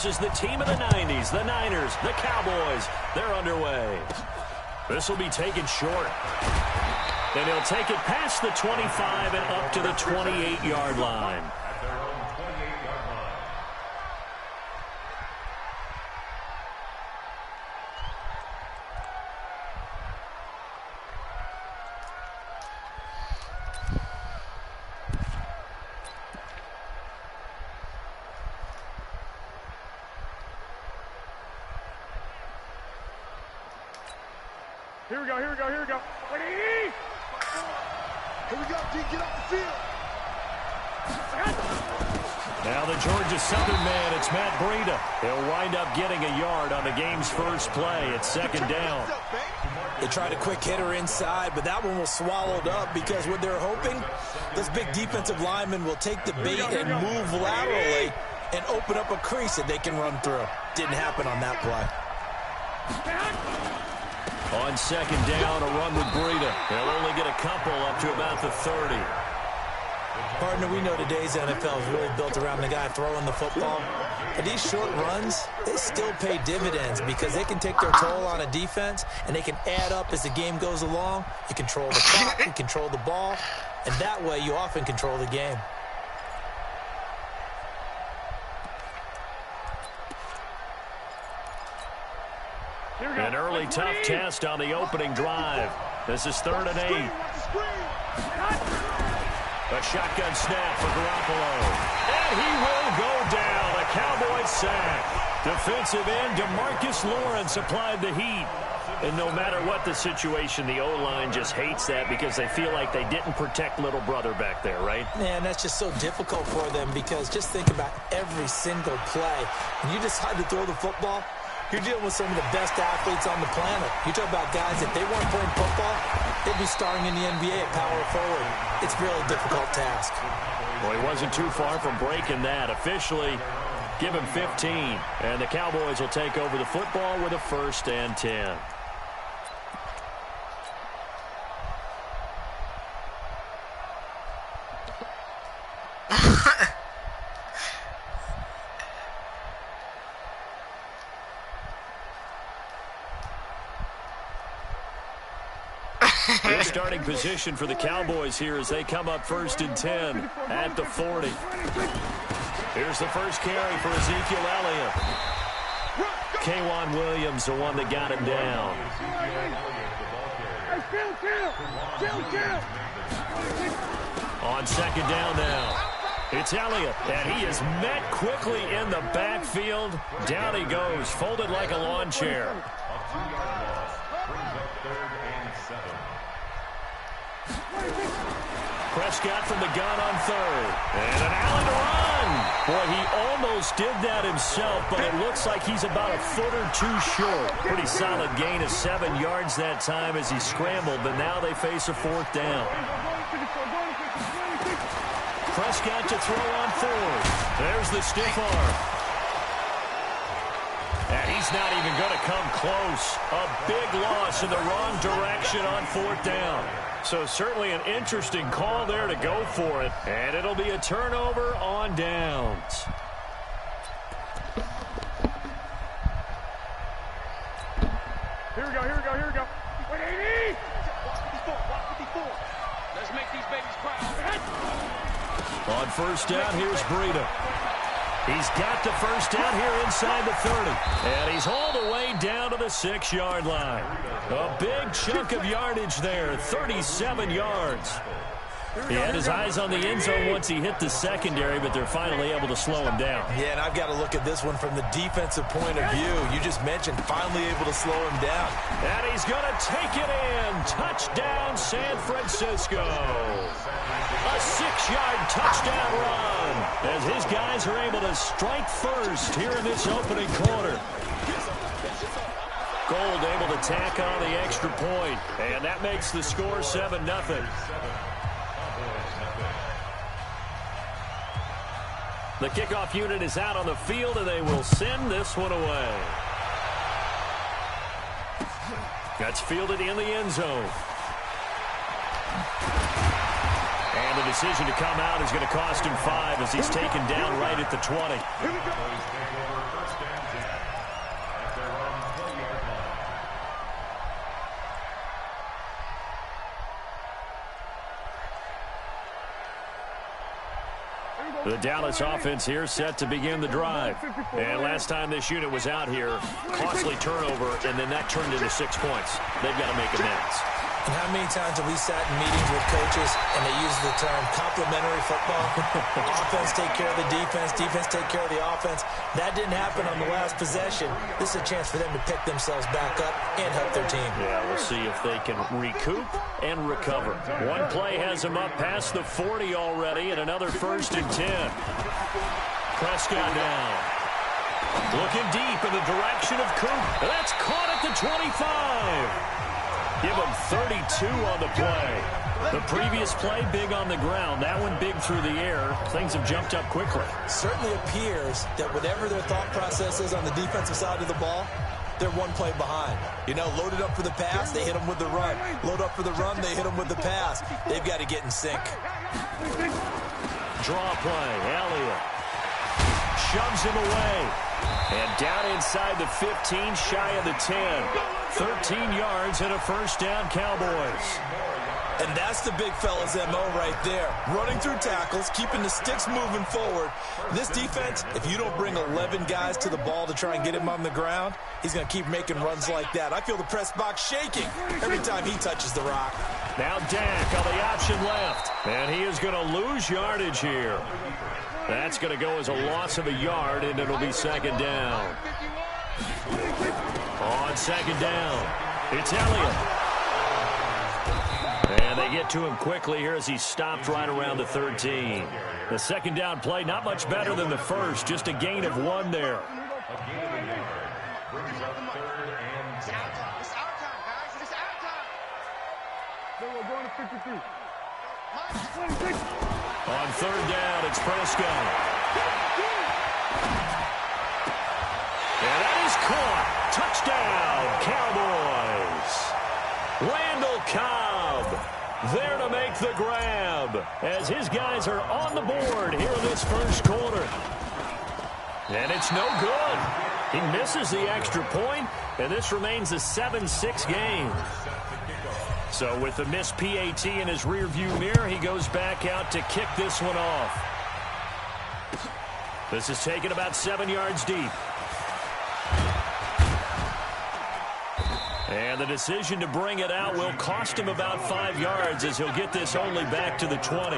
versus the team of the 90s, the Niners, the Cowboys. They're underway. This will be taken short. And he'll take it past the 25 and up to the 28-yard line. Here we go, here we go, here we go. Here we go, D, get off the field. Now the Georgia Southern man, it's Matt Breida. He'll wind up getting a yard on the game's first play. It's second down. They tried a quick hitter inside, but that one was swallowed up because what they're hoping, this big defensive lineman will take the bait and move laterally and open up a crease that they can run through. Didn't happen on that play. On second down, a run with Breida. They'll only get a couple up to about the 30. Partner, we know today's NFL is really built around the guy throwing the football. But these short runs, they still pay dividends because they can take their toll on a defense and they can add up as the game goes along. You control the clock, you control the ball, and that way you often control the game. An early tough test on the opening drive. This is 3rd and 8. A shotgun snap for Garoppolo. And he will go down. A Cowboy sack. Defensive end DeMarcus Lawrence applied the heat. And no matter what the situation, the O-line just hates that because they feel like they didn't protect little brother back there, right? Man, that's just so difficult for them because just think about every single play. When you decide to throw the football, you're dealing with some of the best athletes on the planet. You talk about guys, if they weren't playing football, they'd be starring in the NBA at power forward. It's a really difficult task. Well, he wasn't too far from breaking that. Officially, give him 15. And the Cowboys will take over the football with a 1st and 10. Good starting position for the Cowboys here as they come up 1st and 10 at the 40. Here's the first carry for Ezekiel Elliott. K'Wan Williams, the one that got him down. On second down now. It's Elliott, and he is met quickly in the backfield. Down he goes, folded like a lawn chair. Prescott from the gun on 3rd. And an Allen to run. Boy, he almost did that himself, but it looks like he's about a foot or two short. Pretty solid gain of 7 yards that time as he scrambled, but now they face a 4th down. Prescott to throw on 4th. There's the stiff arm. And he's not even going to come close. A big loss in the wrong direction on 4th down. So certainly an interesting call there to go for it. And it'll be a turnover on downs. Here we go, here we go, here we go. 180! 154. Let's make these babies proud. On 1st down, here's Breida. He's got the 1st down here inside the 30. And he's hauled away down to the 6-yard line. A big chunk of yardage there, 37 yards. He had his eyes on the end zone once he hit the secondary, but they're finally able to slow him down. Yeah, and I've got to look at this one from the defensive point of view. You just mentioned finally able to slow him down. And he's going to take it in. Touchdown, San Francisco. A 6-yard touchdown run as his guys are able to strike first here in this opening quarter. Gold able to tack on the extra point, and that makes the score 7-0. The kickoff unit is out on the field, and they will send this one away. That's fielded in the end zone. And the decision to come out is going to cost him 5 as he's taken down right at the 20. The Dallas offense here set to begin the drive. And last time this unit was out here, costly turnover, and then that turned into 6 points. They've got to make amends. And how many times have we sat in meetings with coaches and they use the term complementary football? Offense take care of the defense, defense take care of the offense. That didn't happen on the last possession. This is a chance for them to pick themselves back up and help their team. Yeah, we'll see if they can recoup and recover. One play has them up past the 40 already, and another 1st and 10. Prescott down. Looking deep in the direction of Coop. That's caught at the 25. Give him 32 on the play. The previous play, big on the ground. That one big through the air. Things have jumped up quickly. Certainly appears that whatever their thought process is on the defensive side of the ball, they're one play behind. You know, loaded up for the pass, they hit them with the run. Load up for the run, they hit them with the pass. They've got to get in sync. Draw play. Elliott shoves him away. And down inside the 15, shy of the 10. 13 yards and a 1st down, Cowboys. And that's the big fella's MO right there. Running through tackles, keeping the sticks moving forward. This defense, if you don't bring 11 guys to the ball to try and get him on the ground, he's going to keep making runs like that. I feel the press box shaking every time he touches the rock. Now Dak on the option left. And he is going to lose yardage here. That's going to go as a loss of a yard, and it'll be 2nd down. On 2nd down, it's Elliott. And they get to him quickly here as he stopped right around the 13. The 2nd down play, not much better than the first, just a gain of 1 there. On 3rd down, it's Prescott. And that is caught. Touchdown, Cowboys. Randall Cobb there to make the grab as his guys are on the board here in this 1st quarter. And it's no good. He misses the extra point, and this remains a 7-6 game. So with the missed PAT in his rearview mirror, he goes back out to kick this one off. This is taken about 7 yards deep. And the decision to bring it out will cost him about 5 yards as he'll get this only back to the 20.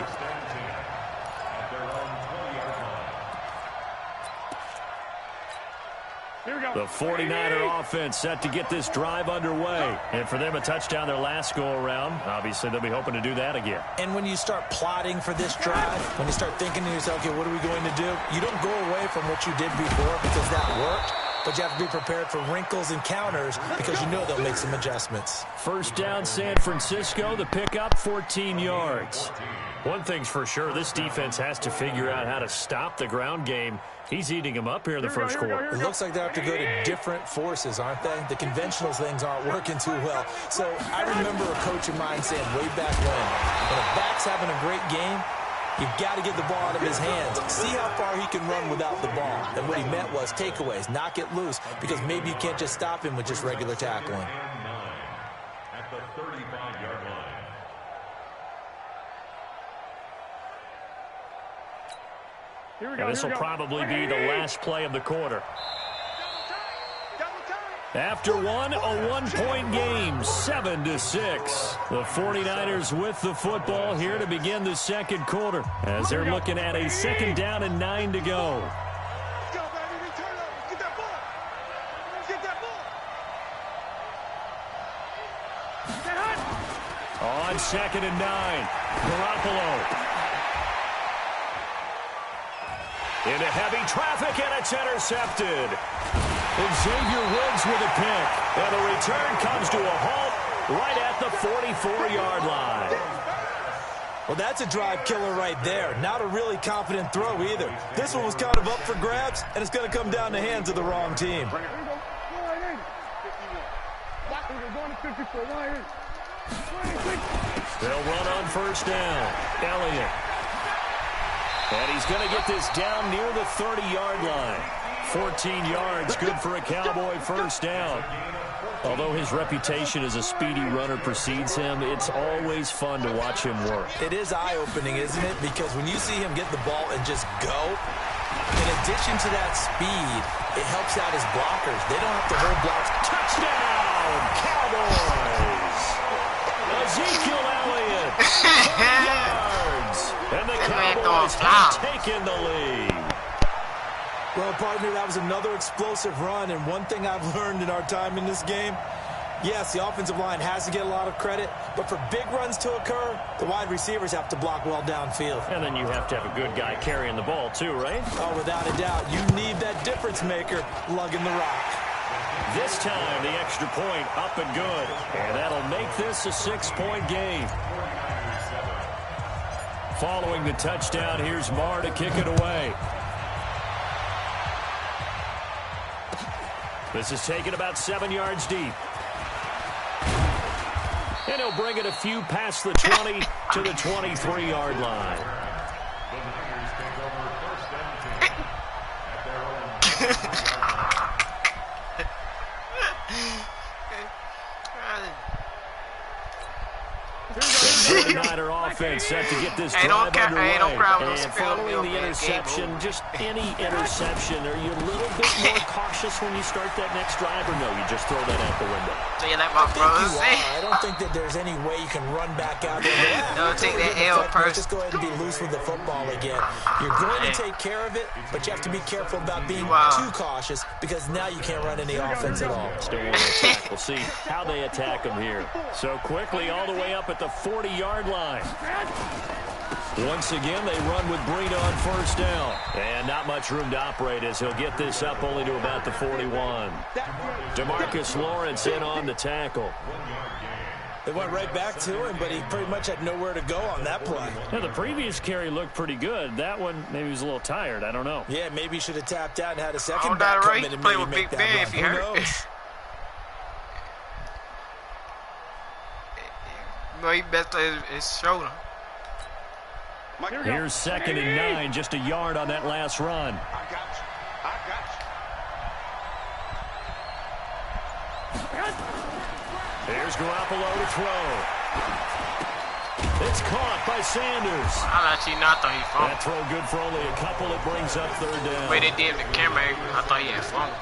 The 49er offense set to get this drive underway. And for them, a touchdown their last go-around. Obviously, they'll be hoping to do that again. And when you start plotting for this drive, when you start thinking to yourself, okay, what are we going to do? You don't go away from what you did before because that worked. But you have to be prepared for wrinkles and counters because you know they'll make some adjustments. 1st down, San Francisco. The pickup, 14 yards. One thing's for sure, this defense has to figure out how to stop the ground game. He's eating them up here in the 1st quarter. It looks like they have to go to different forces, aren't they? The conventional things aren't working too well. So I remember a coach of mine saying way back when a back's having a great game, you've got to get the ball out of his hands. See how far he can run without the ball. And what he meant was takeaways, knock it loose, because maybe you can't just stop him with just regular tackling. At the 35-yard line. This will probably be the last play of the quarter. After one, a one-point game, 7-6. The 49ers with the football here to begin the 2nd quarter as they're looking at a 2nd down and 9 to go. On 2nd and 9, Garoppolo. Into heavy traffic, and it's intercepted. Xavier Woods with a pick. And the return comes to a halt right at the 44-yard line. Well, that's a drive killer right there. Not a really confident throw either. This one was kind of up for grabs, and it's going to come down the hands of the wrong team. They'll run on 1st down. Elliott. And he's going to get this down near the 30-yard line. 14 yards, good for a Cowboy 1st down. Although his reputation as a speedy runner precedes him, it's always fun to watch him work. It is eye-opening, isn't it? Because when you see him get the ball and just go, in addition to that speed, it helps out his blockers. They don't have to hold blocks. Touchdown, Cowboys! Ezekiel Elliott, 30 yards, and the Cowboys have taken the lead. Well, partner, that was another explosive run, and one thing I've learned in our time in this game, yes, the offensive line has to get a lot of credit, but for big runs to occur, the wide receivers have to block well downfield. And then you have to have a good guy carrying the ball too, right? Oh, without a doubt. You need that difference maker lugging the rock. This time, the extra point up and good, and that'll make this a 6-point game. Following the touchdown, here's Marr to kick it away. This is taken about 7 yards deep. And he'll bring it a few past the 20 to the 23-yard line. The 49er offense set to get this drive underway. And following the interception, just any interception, are you a little bit more cautious when you start that next drive, or no, you just throw that out the window? So you let my brother say? I don't think that there's any way you can run back out there. Don't take that L person. Just go ahead and be loose with the football again. You're going to take care of it, but you have to be careful about being too cautious, because now you can't run any offense at all. Still want to attack. We'll see how they attack him here. So quickly all the way up at the 40-yard line. Once again, they run with Breida on first down. And not much room to operate as he'll get this up only to about the 41. DeMarcus Lawrence in on the tackle. They went right back to him, but he pretty much had nowhere to go on that play. Yeah, the previous carry looked pretty good. That one, maybe he was a little tired. I don't know. Yeah, maybe he should have tapped out and had a second back come in and play maybe with make Big that Ben run. if he Who hurt. knows? No, he best his shoulder. Here's 2nd and 9, just a yard on that last run. I got you. Here's Garoppolo to throw. It's caught by Sanders. I thought he fumbled. That throw good for only a couple. It brings up 3rd down. The way they did the camera, I thought he had fumbled.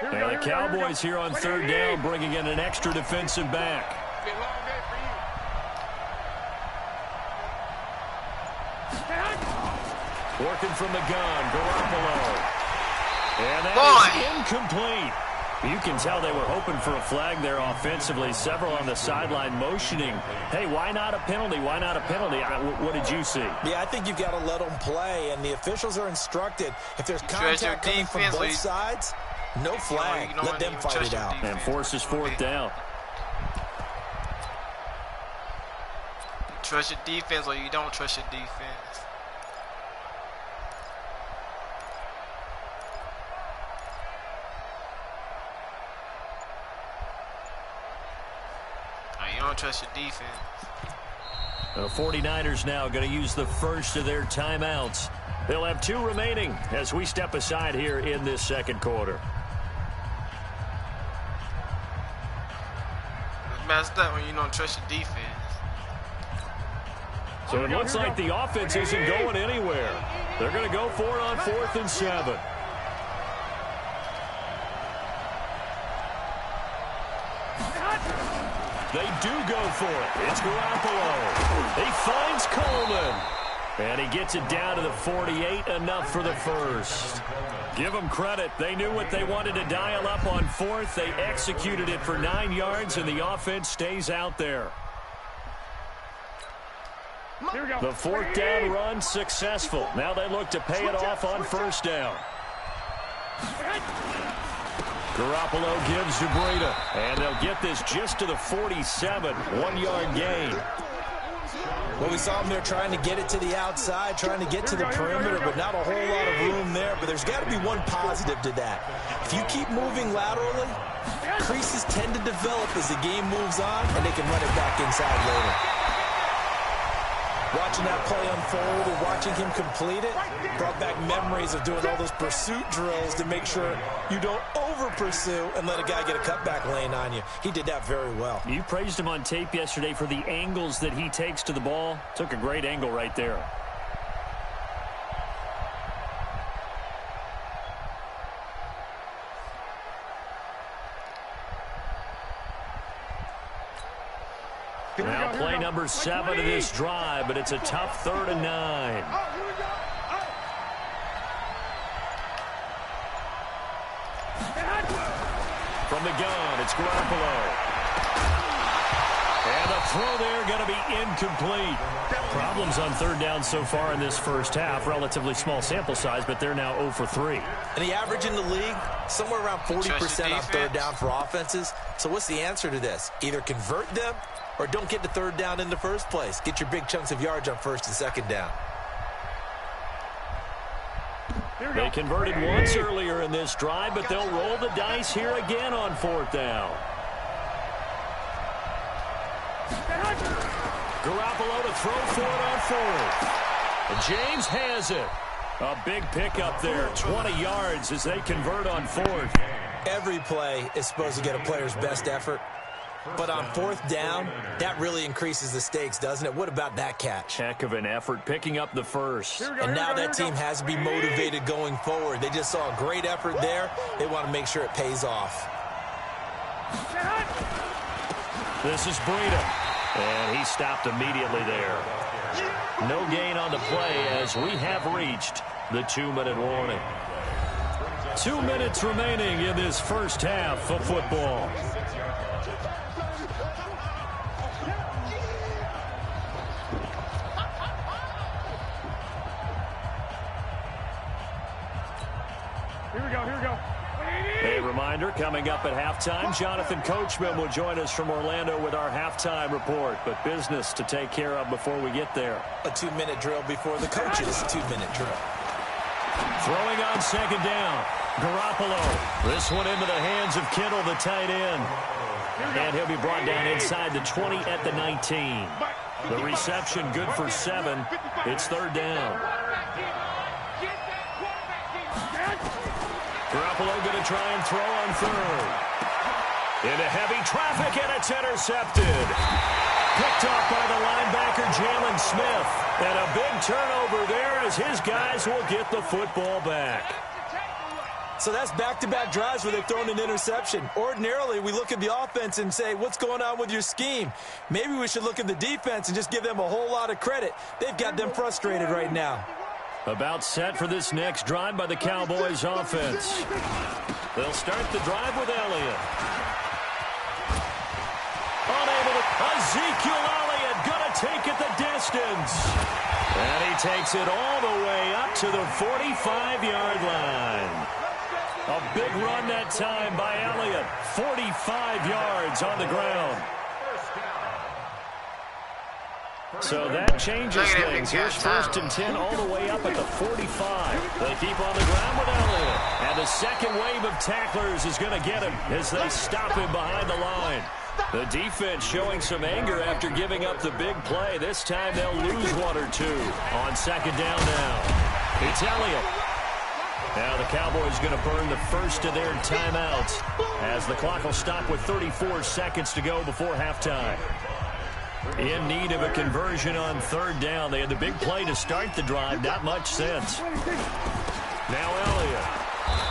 And the Cowboys here on 3rd down, bringing in an extra defensive back. Working from the gun, Garoppolo. And that is incomplete. You can tell they were hoping for a flag there offensively. Several on the sideline motioning. Hey, why not a penalty? Why not a penalty? What did you see? Yeah, I think you've got to let them play, and the officials are instructed. If there's contact coming from both sides, no flag. Let them fight it out. And forces 4th down. You trust your defense or you don't trust your defense. You don't trust your defense. The 49ers now going to use the first of their timeouts. They'll have 2 remaining as we step aside here in this 2nd quarter. It's messed up when you don't trust your defense. So it looks like the offense isn't going anywhere. They're going to go for it on 4th and 7. They do go for it. It's Garoppolo. He finds Coleman. And he gets it down to the 48, enough for the first. Give them credit. They knew what they wanted to dial up on 4th. They executed it for 9 yards, and the offense stays out there. The 4th down run successful. Now they look to pay it off on 1st down. Garoppolo gives to Breida, and they'll get this just to the 47, 1-yard gain. Well, we saw him there trying to get it to the outside, trying to get to the perimeter, but not a whole lot of room there. But there's got to be one positive to that. If you keep moving laterally, creases tend to develop as the game moves on, and they can run it back inside later. Watching that play unfold and watching him complete it brought back memories of doing all those pursuit drills to make sure you don't over-pursue and let a guy get a cutback lane on you. He did that very well. You praised him on tape yesterday for the angles that he takes to the ball. Took a great angle right there. Now play number 7 of this drive, but it's a tough 3rd and 9. From the gun, it's Garoppolo. And the throw there going to be incomplete. Problems on 3rd down so far in this first half. Relatively small sample size, but they're now 0 for 3. And the average in the league, somewhere around 40% on 3rd down for offenses. So what's the answer to this? Either convert them or don't get to 3rd down in the first place. Get your big chunks of yards on 1st and 2nd down. They converted once earlier in this drive, but they'll roll the dice here again on 4th down. Garoppolo to throw for it on 4th. And James has it. A big pickup there, 20 yards as they convert on 4th. Every play is supposed to get a player's best effort. But on 4th down, that really increases the stakes, doesn't it? What about that catch? Heck of an effort, picking up the first. And now that team has to be motivated going forward. They just saw a great effort there. They want to make sure it pays off. This is Breida. And he stopped immediately there. No gain on the play as we have reached the 2-minute warning. 2 minutes remaining in this first half of football. A reminder, coming up at halftime, Jonathan Coachman will join us from Orlando with our halftime report. But business to take care of before we get there. A 2-minute drill before the coach's 2-minute drill. Throwing on 2nd down. Garoppolo. This one into the hands of Kittle, the tight end. And he'll be brought down inside the 20 at the 19. The reception good for 7. It's 3rd down. Garoppolo going to try and throw on 3rd. Into heavy traffic, and it's intercepted. Picked off by the linebacker, Jalen Smith. And a big turnover there as his guys will get the football back. So that's back-to-back drives where they've thrown an interception. Ordinarily, we look at the offense and say, what's going on with your scheme? Maybe we should look at the defense and just give them a whole lot of credit. They've got them frustrated right now. About set for this next drive by the Cowboys offense. They'll start the drive with Elliott. Unable to... Ezekiel Elliott going to take it the distance. And he takes it all the way up to the 45-yard line. A big run that time by Elliott. 45 yards on the ground. So that changes things. Here's 1st and 10 all the way up at the 45. They keep on the ground with Elliott. And the second wave of tacklers is going to get him as they stop him behind the line. The defense showing some anger after giving up the big play. This time they'll lose 1 or 2 on 2nd down now. It's Elliott. Now the Cowboys going to burn the first of their timeouts as the clock will stop with 34 seconds to go before halftime. In need of a conversion on 3rd down. They had the big play to start the drive. Not much sense. Now Elliott.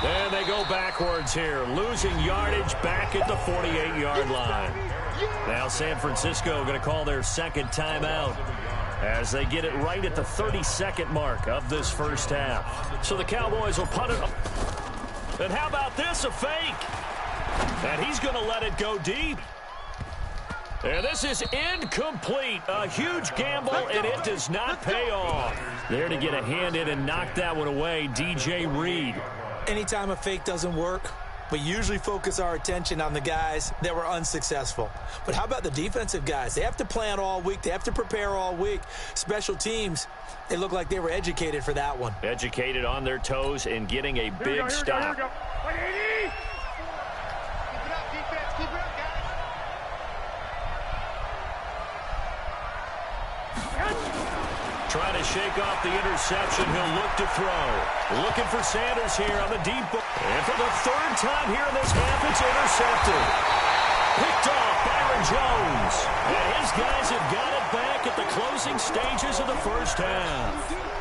And they go backwards here. Losing yardage back at the 48-yard line. Now San Francisco going to call their 2nd timeout as they get it right at the 32nd mark of this first half. So the Cowboys will punt it up. And how about this? A fake. And he's going to let it go deep. And this is incomplete. A huge gamble, and it does not pay off. There to get a hand in and knock that one away, DJ Reed. Anytime a fake doesn't work, We usually focus our attention on the guys that were unsuccessful. But how about the defensive guys? They have to plan all week. They have to prepare all week. Special teams, they look like they were educated for that one. Educated on their toes and getting a big stop. Trying to shake off the interception. He'll look to throw. Looking for Sanders here on the deep ball. And for the third time here in this half, it's intercepted. Picked off Byron Jones. And his guys have got it back at the closing stages of the first half.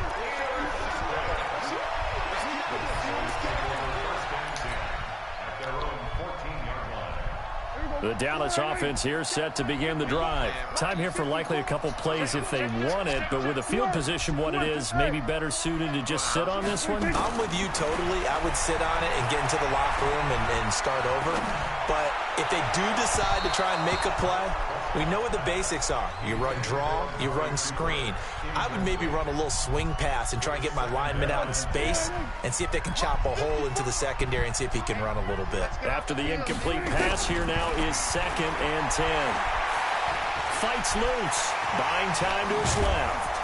The Dallas offense here set to begin the drive. Time here for likely a couple plays if they want it, but with the field position what it is, maybe better suited to just sit on this one? I'm with you totally. I would sit on it and get into the locker room and start over. But if they do decide to try and make a play, we know what the basics are. You run draw, you run screen. I would maybe run a little swing pass and try and get my lineman out in space and see if they can chop a hole into the secondary and see if he can run a little bit. After the incomplete pass, here now is 2nd and 10. Fights loose. Buying time to his left.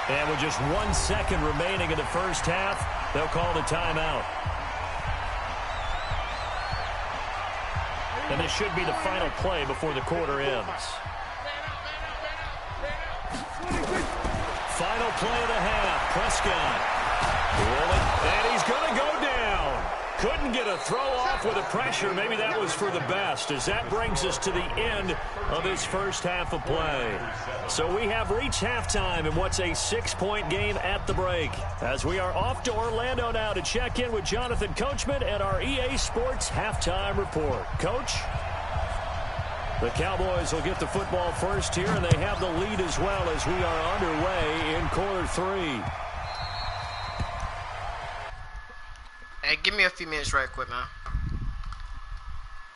And with just 1 second remaining in the first half, they'll call the timeout. And this should be the final play before the quarter ends. Final play of the half. Prescott rolling, and he's going to go down. Couldn't get a throw off with the pressure. Maybe that was for the best, as that brings us to the end of this first half of play. So we have reached halftime in what's a 6-point game at the break, as we are off to Orlando now to check in with Jonathan Coachman and our EA Sports halftime report. Coach? The Cowboys will get the football first here, and they have the lead as well as we are underway in quarter 3. Hey, give me a few minutes right quick, man.